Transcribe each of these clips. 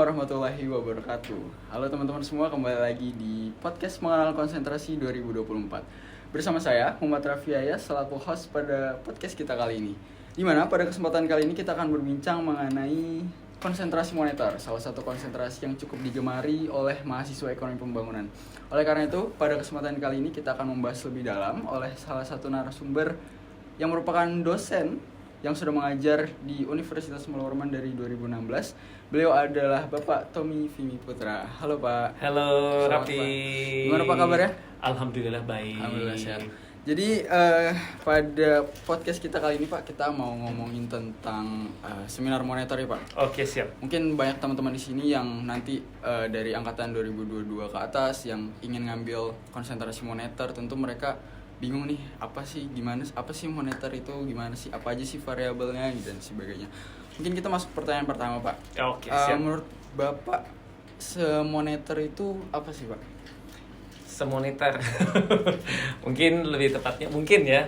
warahmatullahi wabarakatuh. Halo teman-teman semua, kembali lagi di podcast Mengenal Konsentrasi 2024. Bersama saya, Muhammad Rafiaya, selaku host pada podcast kita kali ini. Di mana pada kesempatan kali ini kita akan berbincang mengenai konsentrasi moneter, salah satu konsentrasi yang cukup digemari oleh mahasiswa ekonomi pembangunan. Oleh karena itu, pada kesempatan kali ini kita akan membahas lebih dalam oleh salah satu narasumber yang merupakan dosen yang sudah mengajar di Universitas Muhammad Warman dari 2016. Beliau adalah Bapak Tommy Vimy Putra. Halo Pak. Halo Raffi. Gimana Pak kabarnya? Alhamdulillah baik. Alhamdulillah sehat. Jadi pada podcast kita kali ini Pak, kita mau ngomongin tentang seminar moneter ya Pak. Oke, siap. Mungkin banyak teman-teman di sini yang nanti dari angkatan 2022 ke atas yang ingin ngambil konsentrasi moneter, tentu mereka bingung nih, apa sih moneter itu, gimana sih, apa aja sih variabelnya dan sebagainya. Mungkin kita masuk pertanyaan pertama Pak. Oke, siap. Menurut Bapak, semoneter itu apa sih Pak? Semoneter. Mungkin lebih tepatnya ya.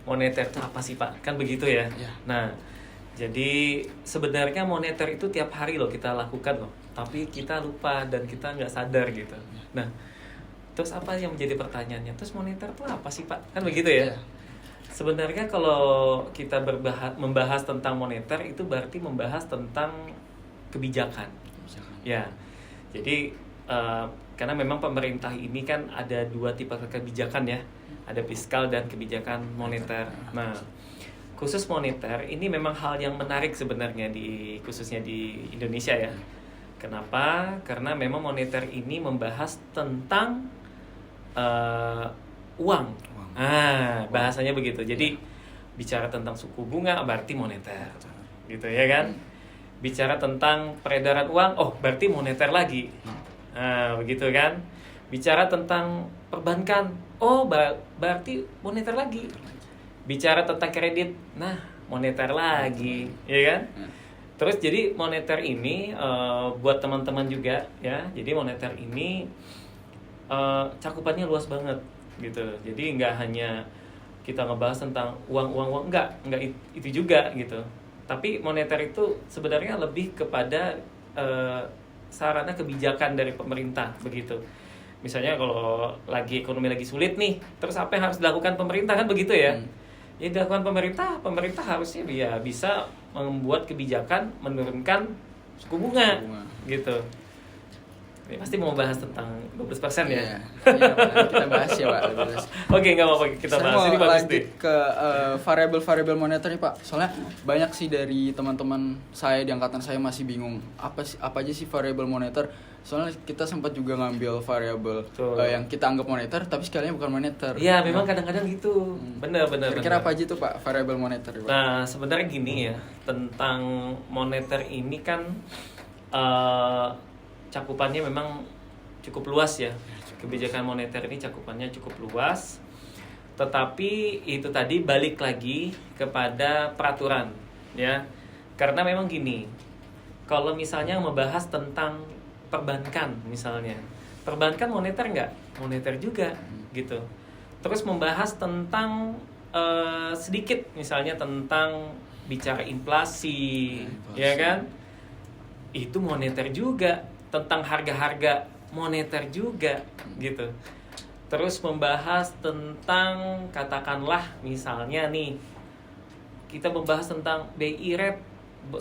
Moneter itu apa sih Pak? Kan begitu ya. Ya. Nah, jadi sebenarnya moneter itu tiap hari loh kita lakukan loh. Tapi kita lupa dan kita nggak sadar gitu. Nah, terus apa yang menjadi pertanyaannya? Terus moneter itu apa sih Pak? Kan begitu ya? Sebenarnya kalau kita membahas tentang moneter itu berarti membahas tentang kebijakan. Ya, jadi karena memang pemerintah ini kan ada dua tipe kebijakan ya. Ada fiskal dan kebijakan moneter. Nah, khusus moneter ini memang hal yang menarik sebenarnya khususnya di Indonesia ya. Kenapa? Karena memang moneter ini membahas tentang uang. Bahasanya begitu. Jadi bicara tentang suku bunga berarti moneter, gitu ya kan? Bicara tentang peredaran uang, berarti moneter lagi. Begitu kan? Bicara tentang perbankan, berarti moneter lagi. Bicara tentang kredit, moneter lagi, ya kan? Terus jadi moneter ini buat teman-teman juga ya. Jadi moneter ini cakupannya luas banget gitu. Jadi nggak hanya kita ngebahas tentang uang, nggak itu juga gitu. Tapi moneter itu sebenarnya lebih kepada sarana kebijakan dari pemerintah begitu. Misalnya kalau ekonomi lagi sulit nih, terus apa yang harus dilakukan pemerintah kan begitu ya? Ya dilakukan pemerintah harusnya bisa membuat kebijakan menurunkan suku bunga. Gitu. Ini pasti mau bahas tentang 12% ya? Iya, Pak, kita bahas ya Pak. Oke, nggak apa-apa, kita bahas. Ini bagus nih. Saya mau lanjut ke variabel-variabel moneter nih Pak. Soalnya banyak sih dari teman-teman saya di angkatan saya masih bingung apa aja sih variabel moneter. Soalnya kita sempat juga ngambil variabel yang kita anggap moneter tapi sekalinya bukan moneter. Iya, memang kadang-kadang gitu. Benar. Kira-kira apa aja tuh Pak variabel moneter Pak? Nah, sebenarnya gini ya, tentang moneter ini kan cakupannya memang cukup luas ya. Kebijakan moneter ini cakupannya cukup luas. Tetapi itu tadi balik lagi kepada peraturan ya. Karena memang gini, kalau misalnya membahas tentang perbankan misalnya, perbankan moneter nggak? Moneter juga gitu. Terus membahas tentang sedikit misalnya tentang bicara inflasi. Ya kan? Itu moneter juga. Tentang harga-harga moneter juga gitu. Terus membahas tentang katakanlah misalnya nih kita membahas tentang BI rate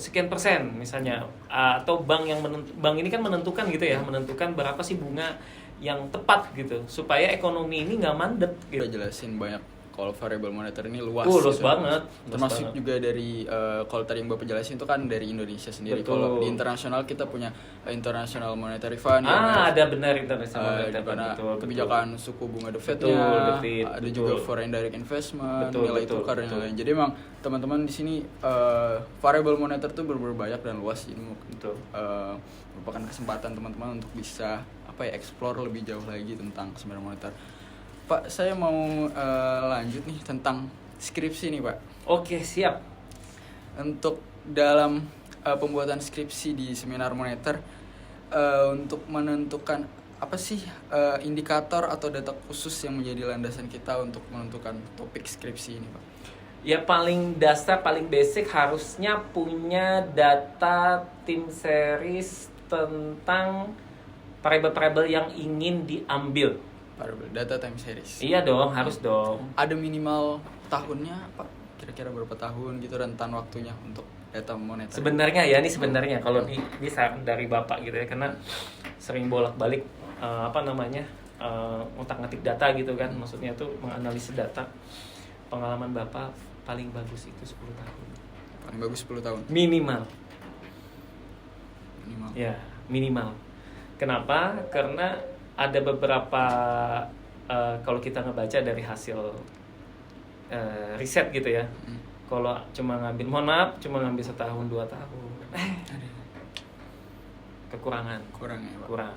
sekian persen misalnya, atau bank ini kan menentukan gitu ya, menentukan berapa sih bunga yang tepat gitu supaya ekonomi ini nggak mandek gitu. Udah jelasin banyak. Kalau variabel moneter ini luas luas banget. Termasuk juga dari kalau tadi yang Bapak jelasin itu kan dari Indonesia sendiri. Kalau di internasional kita punya International Monetary Fund ada benar International Monetary Fund, kebijakan suku bunga The Fed-nya, ada juga foreign direct investment, nilai tukar dan lain-lain. Jadi memang teman-teman di sini variabel moneter itu berbanyak dan luas. Ini merupakan kesempatan teman-teman untuk bisa explore lebih jauh lagi tentang seminar moneter. Pak, saya mau lanjut nih tentang skripsi nih Pak. Oke, siap. Untuk dalam pembuatan skripsi di seminar moneter, untuk menentukan apa sih indikator atau data khusus yang menjadi landasan kita untuk menentukan topik skripsi ini Pak? Ya paling dasar, paling basic harusnya punya data tim series tentang variabel-variabel yang ingin diambil. Variable data time series. Iya dong, harus dong. Ada minimal tahunnya Pak? Kira-kira berapa tahun gitu rentan waktunya untuk data moneter? Sebenarnya ya, ini sebenarnya kalau ini saran dari Bapak gitu ya, karena sering bolak-balik ngutak-ngatik data gitu kan, maksudnya tuh menganalisis data. Pengalaman Bapak paling bagus itu 10 tahun. Paling bagus 10 tahun. Minimal. Minimal. Ya, minimal. Kenapa? Karena ada beberapa kalau kita ngebaca dari hasil riset gitu ya. Kalau cuma ngambil setahun 2 tahun. Kekurangan. Kurang ya, Pak. Kurang.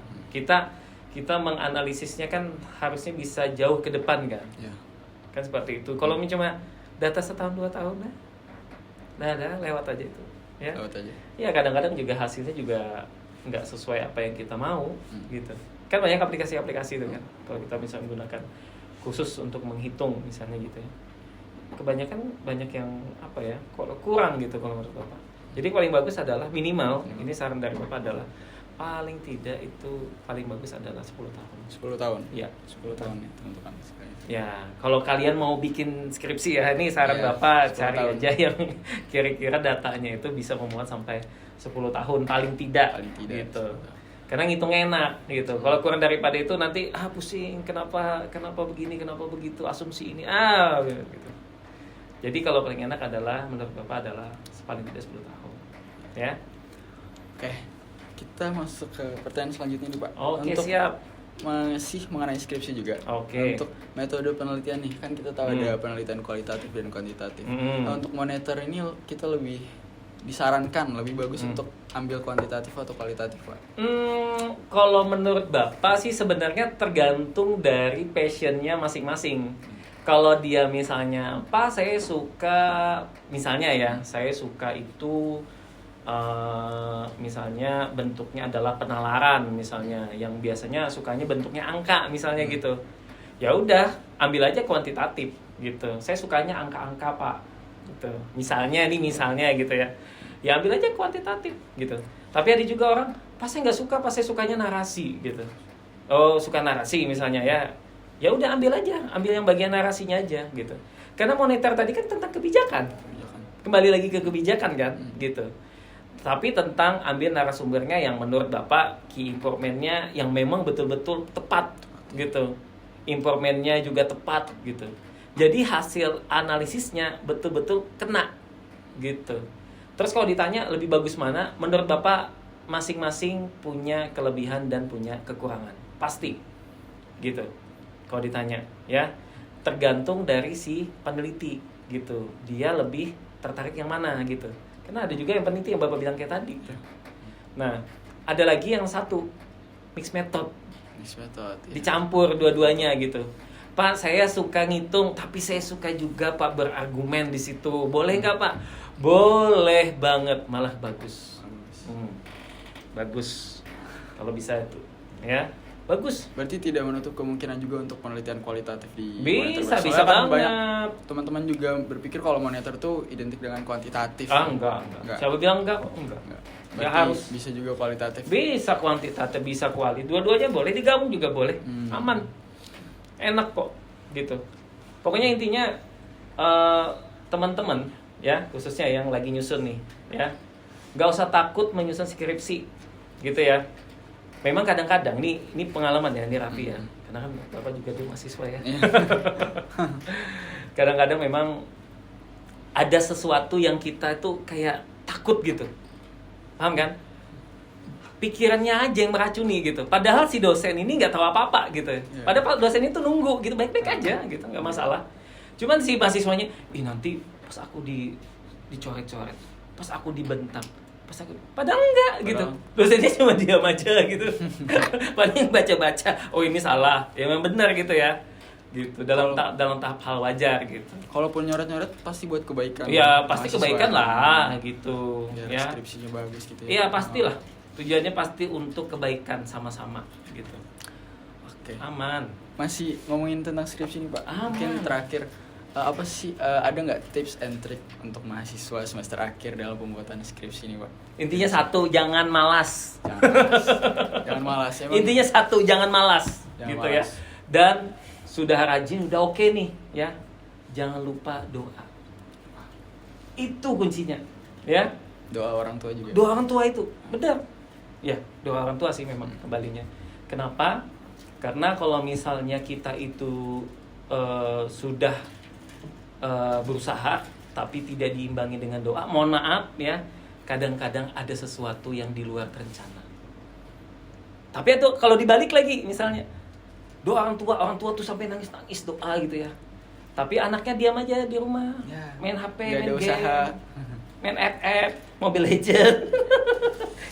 Kita menganalisisnya kan harusnya bisa jauh ke depan kan. Ya. Kan seperti itu. Kalau cuma data setahun 2 tahun lewat aja itu. Ya. Lewat aja. Ya kadang-kadang juga hasilnya juga nggak sesuai apa yang kita mau gitu. Kan banyak aplikasi-aplikasi itu kan. Kalau kita bisa menggunakan khusus untuk menghitung misalnya gitu ya. Kebanyakan banyak yang kurang gitu kalau menurut Bapak. Jadi paling bagus adalah minimal, ini saran dari Bapak adalah paling tidak itu paling bagus adalah 10 tahun. 10 tahun. Iya, 10 tahun ya teman-teman sekalian. Ya, kalau kalian mau bikin skripsi ya, ini saran Ya, Bapak 10 cari tahun. aja yang kira-kira datanya itu bisa memuat sampai 10 tahun paling tidak, Paling tidak, gitu. 10 tahun. Karena ngitungnya enak gitu. Kalau kurang daripada itu nanti pusing, kenapa begini, kenapa begitu, asumsi ini gitu. Jadi kalau paling enak adalah menurut Bapak adalah paling tidak 10 tahun. Ya. Oke. Kita masuk ke pertanyaan selanjutnya nih, Pak. Oke, Untuk siap. masih mengenai skripsi juga. Oke. Untuk metode penelitian nih, kan kita tahu ada penelitian kualitatif dan kuantitatif. Nah, untuk moneter ini kita lebih disarankan lebih bagus untuk ambil kuantitatif atau kualitatif, Pak? Kalau menurut Bapak sih sebenarnya tergantung dari passionnya masing-masing. Kalau dia misalnya, Pak saya suka itu misalnya bentuknya adalah penalaran misalnya, yang biasanya sukanya bentuknya angka misalnya gitu. Ya udah, ambil aja kuantitatif gitu. Saya sukanya angka-angka, Pak. Gitu. Misalnya gitu ya. Ya ambil aja kuantitatif gitu. Tapi ada juga orang, Pak saya nggak suka, Pak saya sukanya narasi gitu. Oh, suka narasi misalnya ya. Ya udah ambil yang bagian narasinya aja gitu. Karena moneter tadi kan tentang kebijakan. Kembali lagi ke kebijakan kan gitu. Tapi tentang ambil narasumbernya yang menurut Bapak key informantnya yang memang betul-betul tepat gitu. Informannya juga tepat gitu. Jadi hasil analisisnya betul-betul kena gitu. Terus kalau ditanya lebih bagus mana, menurut Bapak masing-masing punya kelebihan dan punya kekurangan. Pasti gitu. Kalau ditanya ya, tergantung dari si peneliti gitu. Dia lebih tertarik yang mana gitu. Karena ada juga yang peneliti yang Bapak bilang kayak tadi. Nah, ada lagi yang satu, mixed method. Mixed method. Ya. Dicampur dua-duanya gitu. Pak, saya suka ngitung, tapi saya suka juga Pak berargumen di situ. Boleh nggak Pak? Boleh banget, malah bagus. Bagus. Kalau bisa itu, ya. Bagus. Berarti tidak menutup kemungkinan juga untuk penelitian kualitatif di Bisa kan banget. Banyak teman-teman juga berpikir kalau moneter tuh identik dengan kuantitatif. Enggak. Siapa bilang enggak? Ya harus. Bisa juga kualitatif. Bisa kuantitatif, bisa kualitatif. Dua-duanya boleh, digabung juga boleh. Aman. Enak kok gitu. Pokoknya intinya teman-teman ya, khususnya yang lagi nyusun nih ya. Enggak usah takut menyusun skripsi. Gitu ya. Memang kadang-kadang ini pengalaman ya, ini Raffi ya. Karena kan Bapak juga dulu mahasiswa ya. Kadang-kadang memang ada sesuatu yang kita itu kayak takut gitu. Paham kan? Pikirannya aja yang meracuni gitu. Padahal si dosen ini nggak tahu apa-apa gitu. Padahal dosen itu nunggu gitu, baik-baik aja gitu, nggak masalah. Cuman si mahasiswanya, nanti pas aku dicoret-coret, pas aku dibentak, padahal enggak gitu. Dosennya cuma diam aja gitu. Paling baca-baca, ini salah. Ya memang benar gitu ya. Gitu dalam tahap hal wajar gitu. Kalaupun nyoret-nyoret pasti buat kebaikan. Ya pasti kebaikan lah gitu. Biar ya. Skripsinya bagus gitu ya. Iya pastilah. Tujuannya pasti untuk kebaikan sama-sama gitu. Oke. Aman. Masih ngomongin tentang skripsi nih Pak. Aman. Mungkin terakhir apa sih ada nggak tips and trick untuk mahasiswa semester akhir dalam pembuatan skripsi ini, Pak? Intinya satu, jangan malas. Jangan malas ya, Bang. Intinya satu, jangan malas. Jangan gitu malas. ya. Dan sudah rajin, udah oke nih, ya. Jangan lupa doa. Itu kuncinya, ya. Doa orang tua juga. Doa orang tua itu, benar. Ya, doa orang tua sih memang kembalinya. Kenapa? Karena kalau misalnya kita itu sudah berusaha tapi tidak diimbangi dengan doa, mohon maaf ya, kadang-kadang ada sesuatu yang di luar rencana. Tapi itu kalau dibalik lagi, misalnya doa orang tua tuh sampai nangis doa gitu ya, tapi anaknya diam aja di rumah, Ya, main HP, nggak main ada game, usaha. main FF, Mobile Legend,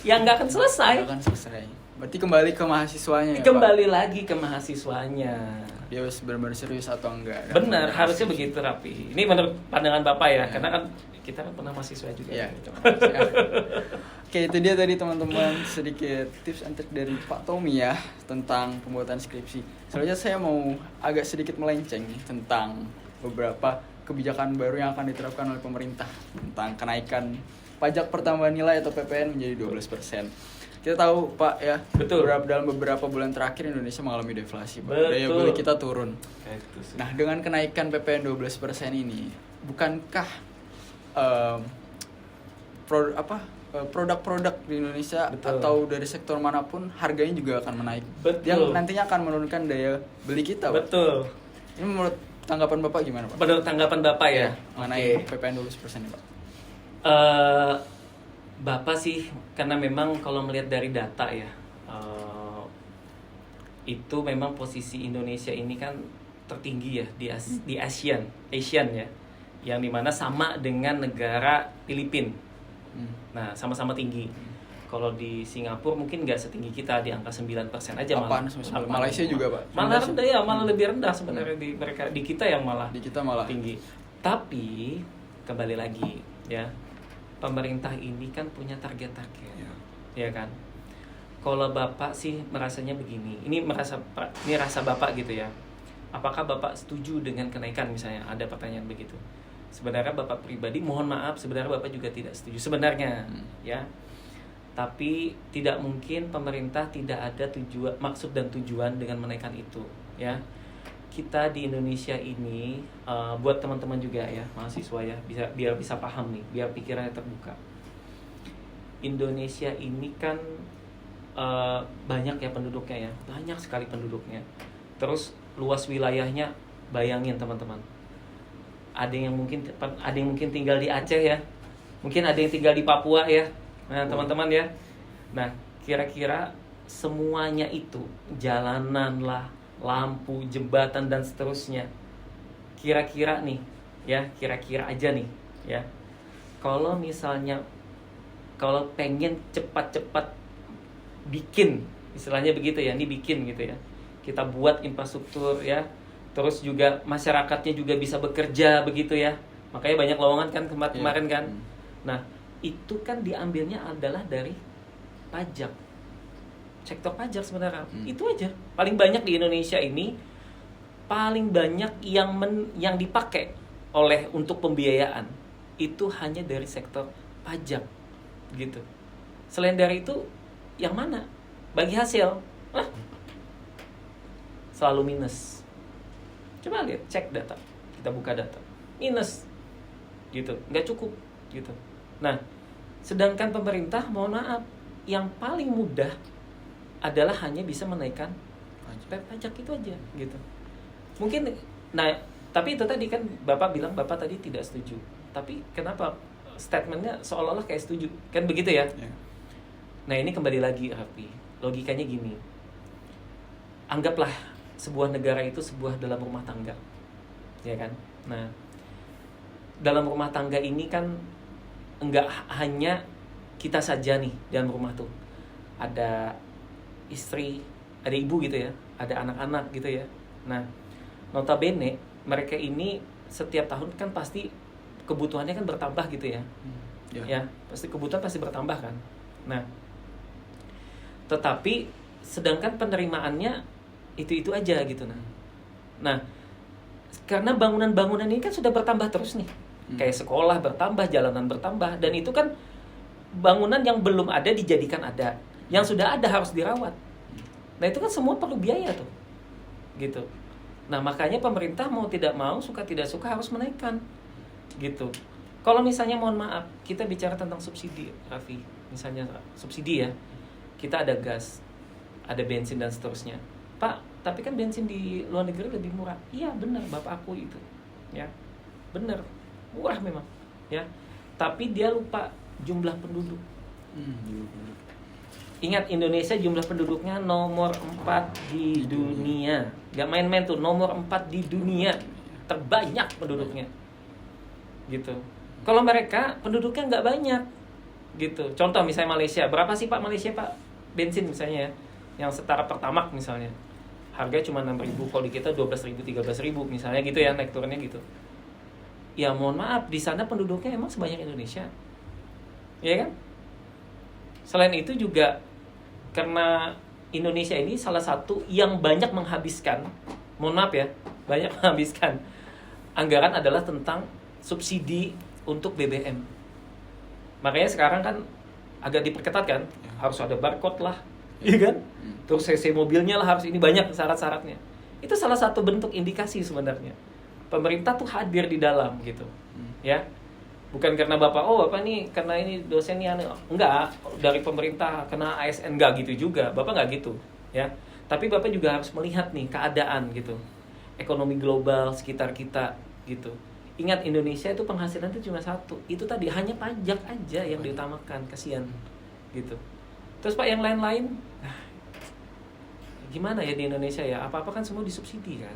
yang nggak akan selesai. Nggak akan selesai. Berarti kembali ke mahasiswanya ya, Kembali lagi ke mahasiswanya. Pak? Dia harus benar-benar serius atau enggak? Benar, harusnya begitu Rapi. Ini menurut pandangan Bapak ya, karena kan kita kan pernah mahasiswa juga. Iya, Oke, itu dia tadi teman-teman sedikit tips and trick dari Pak Tommy ya tentang pembuatan skripsi. Selanjutnya saya mau agak sedikit melenceng nih tentang beberapa kebijakan baru yang akan diterapkan oleh pemerintah tentang kenaikan pajak pertambahan nilai atau PPN menjadi 12%. Kita tahu Pak ya, Betul. dalam beberapa bulan terakhir Indonesia mengalami deflasi, Pak. Betul. Daya beli kita turun. Itu sih. Nah, dengan kenaikan PPN 12% ini, bukankah produk-produk di Indonesia Betul. atau dari sektor manapun harganya juga akan menaik, Betul. yang nantinya akan menurunkan daya beli kita, Pak? Betul. Ini menurut tanggapan Bapak gimana, Pak? Menurut tanggapan Bapak ya, Mengenai oke. PPN 12% ini, Pak? Bapak sih, karena memang kalau melihat dari data ya, itu memang posisi Indonesia ini kan tertinggi ya di ASEAN ya, yang dimana sama dengan negara Filipina. Nah, sama-sama tinggi. Kalau di Singapura mungkin nggak setinggi kita, di angka 9% aja malah. 8, Malaysia juga, Pak. Malah rendah ya, malah lebih rendah sebenarnya di kita yang malah Di kita malah tinggi. Tapi kembali lagi ya, pemerintah ini kan punya target-target, ya kan. Kalau Bapak sih merasanya begini, ini rasa Bapak gitu ya. Apakah Bapak setuju dengan kenaikan misalnya? Ada pertanyaan begitu. Sebenarnya Bapak pribadi, mohon maaf, sebenarnya Bapak juga tidak setuju sebenarnya, ya. Tapi tidak mungkin pemerintah tidak ada maksud dan tujuan dengan menaikkan itu, ya. Kita di Indonesia ini, buat teman-teman juga ya, mahasiswa ya, biar bisa paham nih, biar pikirannya terbuka. Indonesia ini kan banyak ya penduduknya ya, banyak sekali penduduknya. Terus luas wilayahnya, bayangin teman-teman. Ada yang mungkin tinggal di Aceh ya, mungkin ada yang tinggal di Papua ya. Nah teman-teman ya, nah kira-kira semuanya itu, jalanan lah, lampu, jembatan dan seterusnya, kira-kira nih ya, kira-kira aja nih ya, kalau pengen cepat-cepat bikin, istilahnya begitu ya, ini bikin gitu ya, kita buat infrastruktur ya, terus juga masyarakatnya juga bisa bekerja begitu ya, makanya banyak lowongan kan kemarin kan. Nah itu kan diambilnya adalah dari pajak, sektor pajak sebenarnya. Itu aja. Paling banyak di Indonesia ini, paling banyak yang dipakai untuk pembiayaan itu hanya dari sektor pajak gitu. Selain dari itu, yang mana? Bagi hasil, selalu minus. Coba lihat, cek data. Kita buka data. Minus. Gitu. Nggak cukup gitu. Nah, sedangkan pemerintah, mohon maaf, yang paling mudah adalah hanya bisa menaikkan pajak itu aja gitu. Mungkin, nah tapi itu tadi kan Bapak bilang Bapak tadi tidak setuju. Tapi kenapa statementnya seolah-olah kayak setuju? Kan begitu ya? Nah ini kembali lagi Rapi, logikanya gini. Anggaplah sebuah negara itu sebuah dalam rumah tangga, ya kan? Nah dalam rumah tangga ini kan enggak hanya kita saja nih dalam rumah tuh. Ada istri, ada ibu gitu ya, ada anak-anak gitu ya. Nah, notabene mereka ini setiap tahun kan pasti kebutuhannya kan bertambah gitu ya. Ya, pasti kebutuhan pasti bertambah kan. Nah, tetapi sedangkan penerimaannya itu aja gitu. Nah, Karena bangunan-bangunan ini kan sudah bertambah terus nih. Kayak sekolah bertambah, jalanan bertambah, dan itu kan bangunan yang belum ada dijadikan ada. Yang sudah ada harus dirawat. Nah, itu kan semua perlu biaya tuh. Gitu. Nah, makanya pemerintah mau tidak mau, suka tidak suka harus menaikkan. Gitu. Kalau misalnya mohon maaf, kita bicara tentang subsidi, Raffi. Misalnya subsidi ya. Kita ada gas, ada bensin dan seterusnya. Pak, tapi kan bensin di luar negeri lebih murah. Iya, benar, Bapak aku itu. Ya. Benar. Murah memang, ya. Tapi dia lupa jumlah penduduk. Ingat, Indonesia jumlah penduduknya nomor 4 di dunia. Gak main-main tuh, nomor 4 di dunia. Terbanyak penduduknya. Gitu. Kalau mereka penduduknya nggak banyak. Gitu. Contoh misalnya Malaysia. Berapa sih Pak Malaysia Pak? Bensin misalnya ya. Yang setara Pertamax misalnya. Harganya cuma 6.000, kalau di kita 12.000, 13.000 misalnya gitu ya, naik turunnya gitu. Ya mohon maaf, di sana penduduknya emang sebanyak Indonesia. Ya kan? Selain itu juga karena Indonesia ini salah satu yang banyak menghabiskan, mohon maaf ya, banyak menghabiskan anggaran adalah tentang subsidi untuk BBM. Makanya sekarang kan agak diperketat kan, harus ada barcode lah, iya kan? Terus CC mobilnya lah harus ini, banyak syarat-syaratnya. Itu salah satu bentuk indikasi sebenarnya. Pemerintah tuh hadir di dalam gitu. Ya. Bukan karena Bapak nih karena ini dosennya enggak, dari pemerintah kena ASN enggak gitu juga. Bapak enggak gitu, ya. Tapi Bapak juga harus melihat nih keadaan gitu. Ekonomi global sekitar kita gitu. Ingat, Indonesia itu penghasilan itu cuma satu. Itu tadi hanya pajak aja yang diutamakan, kasihan gitu. Terus Pak yang lain-lain gimana ya di Indonesia ya? Apa-apa kan semua disubsidi kan?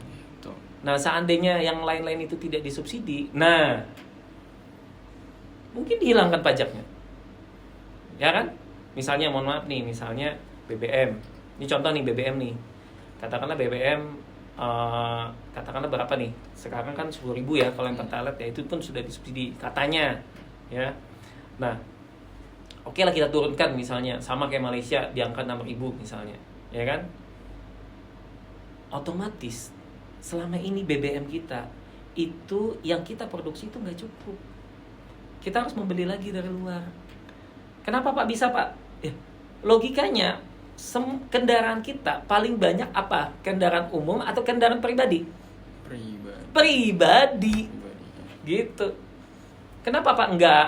Nah, seandainya yang lain-lain itu tidak disubsidi, nah mungkin dihilangkan pajaknya. Ya kan? Misalnya mohon maaf nih, misalnya BBM. Ini contoh nih BBM nih. Katakanlah BBM katakanlah berapa nih? Sekarang kan 10.000 ya kalau yang Pertalite ya, itu pun sudah disubsidi katanya, ya. Nah, oke lah kita turunkan misalnya sama kayak Malaysia di angka 6.000 misalnya, ya kan? Otomatis selama ini BBM kita itu yang kita produksi itu nggak cukup. Kita harus membeli lagi dari luar. Kenapa Pak bisa Pak? Logikanya kendaraan kita paling banyak apa? Kendaraan umum atau kendaraan pribadi? Pribadi. Gitu. Kenapa Pak nggak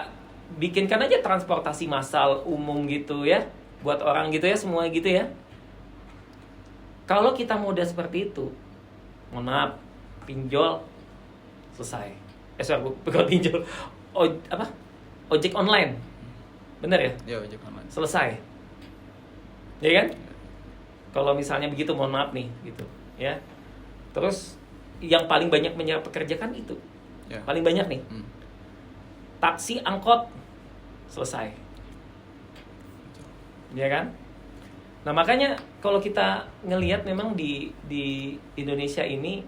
bikinkan aja transportasi massal umum gitu ya, buat orang gitu ya, semua gitu ya? Kalau kita modal seperti itu, mohon maaf, pinjol selesai. Bukan pinjol, ojek online, bener ya? Ya, ojek online. Selesai, ya kan? Kalau misalnya begitu, mohon maaf nih, gitu, ya. Terus yang paling banyak menyerap pekerja kan itu, Ya. paling banyak nih. Taksi, angkot, selesai, ya kan? Nah makanya kalau kita ngelihat memang di Indonesia ini,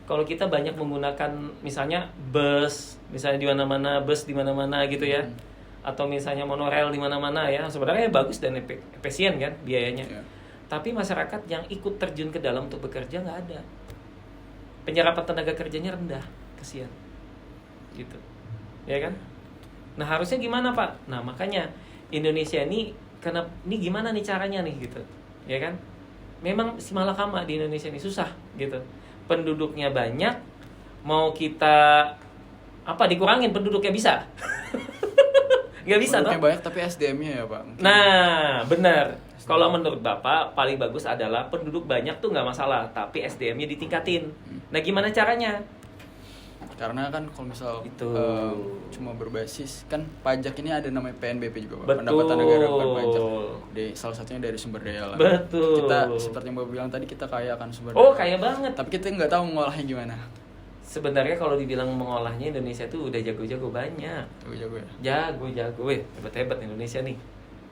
kalau kita banyak menggunakan misalnya bus, misalnya di mana-mana bus di mana-mana gitu ya, atau misalnya monorail di mana-mana ya, sebenarnya bagus dan efisien kan biayanya. Ya. Tapi masyarakat yang ikut terjun ke dalam untuk bekerja nggak ada, penyerapan tenaga kerjanya rendah, kasihan, gitu, ya kan? Nah harusnya gimana Pak? Nah makanya Indonesia ini, karena ini gimana nih caranya nih gitu, ya kan? Memang si malakama di Indonesia ini susah gitu. Penduduknya banyak, mau kita dikurangin penduduknya bisa? Gak bisa toh? Penduduknya banyak tapi SDM-nya ya Pak. Mungkin. Nah benar. Kalau menurut Bapak paling bagus adalah penduduk banyak tuh nggak masalah, tapi SDM-nya ditingkatin. Nah gimana caranya? Karena kan kalau misal Itu. Cuma berbasis kan pajak ini ada namanya PNBP juga Pak. Betul. Pendapatan negara bukan pajak. Salah satunya dari sumber daya alam. Betul. Kita seperti yang Bapak bilang tadi, kita kaya akan sumber Oh daya. kaya banget. Tapi kita nggak tahu mengolahnya gimana. Sebenarnya kalau dibilang mengolahnya, Indonesia tuh udah jago-jago banyak. Jago-jago ya. Jago-jago, hebat-hebat Indonesia nih,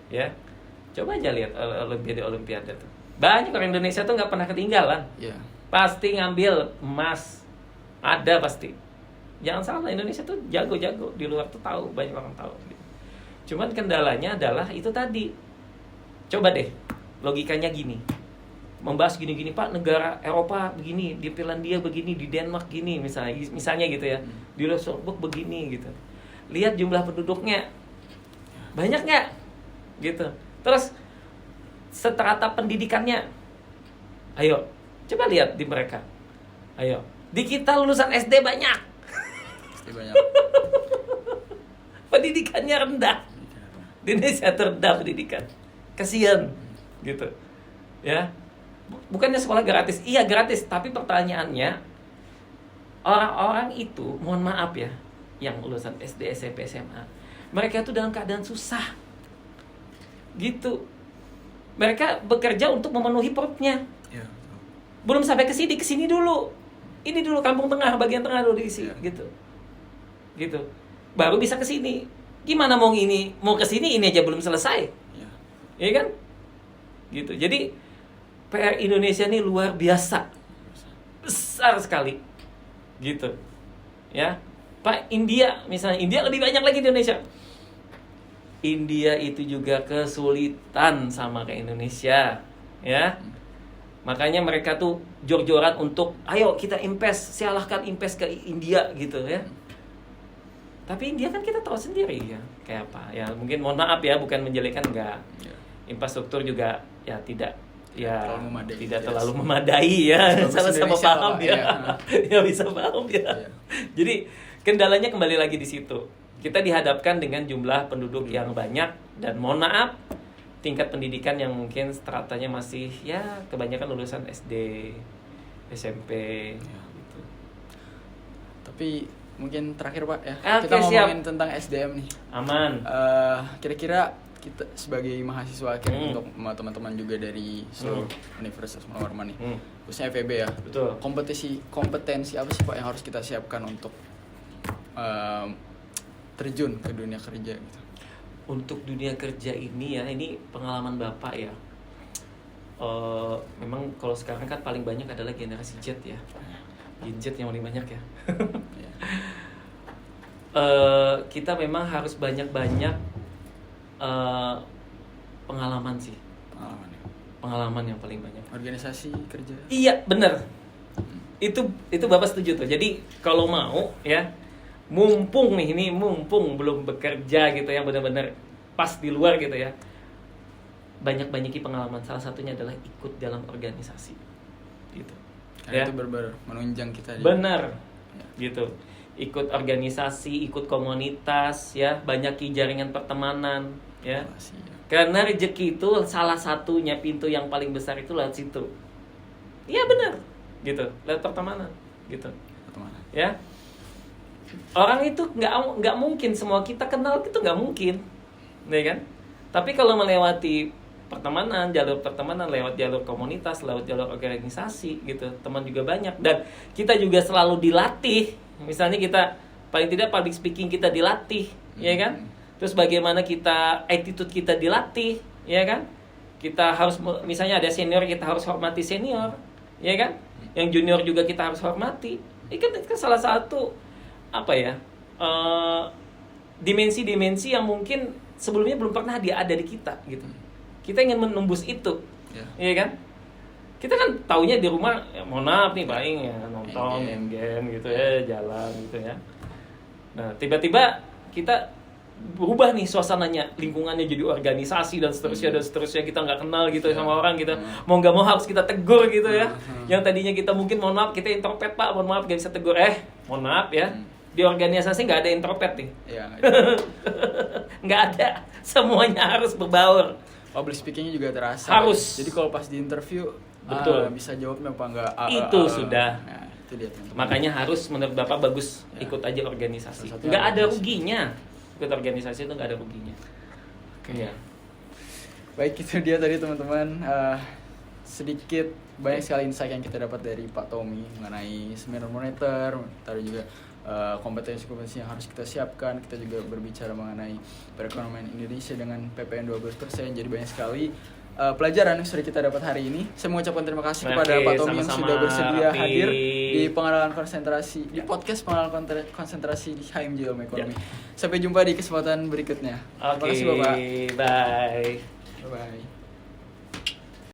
ya. Coba aja lihat Olimpiade tuh. Banyak orang Indonesia tuh nggak pernah ketinggalan. Iya. Pasti ngambil emas, ada pasti. Jangan salah, Indonesia tuh jago-jago, di luar tuh tahu, banyak orang tahu. Cuman kendalanya adalah itu tadi. Coba deh, logikanya gini. membahas gini-gini, Pak, negara Eropa begini, di Finlandia begini, di Denmark gini, misalnya gitu ya, di Luxembourg begini gitu. Lihat jumlah penduduknya, banyak nggak? Gitu. Terus strata pendidikannya, ayo coba lihat di mereka. Ayo, di kita lulusan SD banyak. Pasti banyak. Pendidikannya rendah. Di Indonesia terendah pendidikan. Kasian gitu. Ya. Bukannya sekolah gratis. Iya gratis, tapi pertanyaannya orang-orang itu, mohon maaf ya, yang lulusan SD, SMP, SMA, mereka itu dalam keadaan susah. Gitu. Mereka bekerja untuk memenuhi perutnya. Ya. Belum sampai ke sini dulu. Ini dulu kampung tengah, bagian tengah dulu diisi, gitu. Gitu. Baru bisa ke sini. Gimana mau ke sini ini aja belum selesai. Ya. Iya kan? Gitu. Jadi PR Indonesia ini luar biasa. Besar sekali. Gitu. Ya. Pak, India misalnya, India lebih banyak lagi di Indonesia. India itu juga kesulitan sama kayak Indonesia, ya. Makanya mereka tuh jor-joran untuk ayo kita silahkan invest ke India gitu ya. Tapi India kan kita tahu sendiri ya, kayak apa. Ya mungkin mohon maaf ya, bukan menjelekkan, enggak. Infrastruktur juga ya tidak terlalu memadai ya. Sama-sama paham ya. Ya bisa paham ya. Jadi kendalanya kembali lagi di situ. Kita dihadapkan dengan jumlah penduduk yang banyak dan mohon maaf tingkat pendidikan yang mungkin stratanya masih ya kebanyakan lulusan SD, SMP gitu. Tapi mungkin terakhir Pak ya, Oke, kita ngomongin siap. tentang SDM nih. Aman. Kira-kira kita sebagai mahasiswa untuk teman-teman juga dari seluruh Universitas Munawarman nih, khususnya FEB ya. Betul. Kompetensi apa sih Pak yang harus kita siapkan untuk terjun ke dunia kerja gitu? Untuk dunia kerja ini ya, ini pengalaman Bapak ya. Memang kalau sekarang kan paling banyak adalah generasi Z ya. Gen Z yang paling banyak ya. Kita memang harus banyak-banyak pengalaman sih. Pengalaman yang paling banyak. Organisasi kerja. Iya, benar. Itu Bapak setuju tuh. Jadi kalau mau ya, mumpung belum bekerja gitu ya, benar-benar pas di luar gitu ya. Banyak-banyaki pengalaman. Salah satunya adalah ikut dalam organisasi. Gitu. Karena itu benar-benar menunjang kita. Benar. Gitu. Ikut organisasi, ikut komunitas ya, banyaki jaringan pertemanan ya. Karena rezeki itu salah satunya, pintu yang paling besar itu lewat situ. Iya benar. Gitu, lewat pertemanan gitu. Ya. Orang itu nggak mungkin semua kita kenal, itu nggak mungkin. Ya kan? Tapi kalau melewati pertemanan, jalur pertemanan, lewat jalur komunitas, lewat jalur organisasi gitu, teman juga banyak, dan kita juga selalu dilatih. Misalnya kita paling tidak public speaking kita dilatih, ya kan? Terus bagaimana attitude kita dilatih, ya kan? Kita harus, misalnya ada senior, kita harus hormati senior, ya kan? Yang junior juga kita harus hormati. Itu kan salah satu dimensi-dimensi yang mungkin sebelumnya belum pernah ada di kita gitu. Kita ingin menembus itu, ya kan? Kita kan taunya di rumah, ya, mohon maaf nih paling ya nonton, main game gitu ya, jalan gitu ya. Nah tiba-tiba kita berubah nih suasananya, lingkungannya jadi organisasi dan seterusnya kita nggak kenal gitu sama orang gitu. Mau nggak mau harus kita tegur gitu ya. Yang tadinya kita mungkin mohon maaf kita introvert Pak, mohon maaf nggak bisa tegur. Mohon maaf ya. Di organisasi nggak ada introvert nih. Nggak ada. Semuanya harus berbaur. Public speakingnya juga terasa. Harus. Jadi kalau pas di interview, betul. Bisa jawabnya apa enggak? Itu sudah. Nah, itu dia teman-teman. Makanya harus menurut Bapak bagus ikut aja organisasi. Nggak ada ruginya. Ikut organisasi itu nggak ada ruginya. Oke. Ya. Baik, itu dia tadi teman-teman. Sedikit banyak sekali insight yang kita dapat dari Pak Tommy mengenai seminar monitor, tadi juga kompetensi-kompetensi yang harus kita siapkan. Kita juga berbicara mengenai perekonomian Indonesia dengan PPN 12%. Jadi banyak sekali pelajaran yang sudah kita dapat hari ini. Saya mengucapkan terima kasih kepada Pak Tommy yang sudah bersedia hadir di pengenalan konsentrasi di podcast pengenalan konsentrasi di HMJ Ilmu Ekonomi. Sampai jumpa di kesempatan berikutnya. Terima kasih Bapak. Bye. Bye.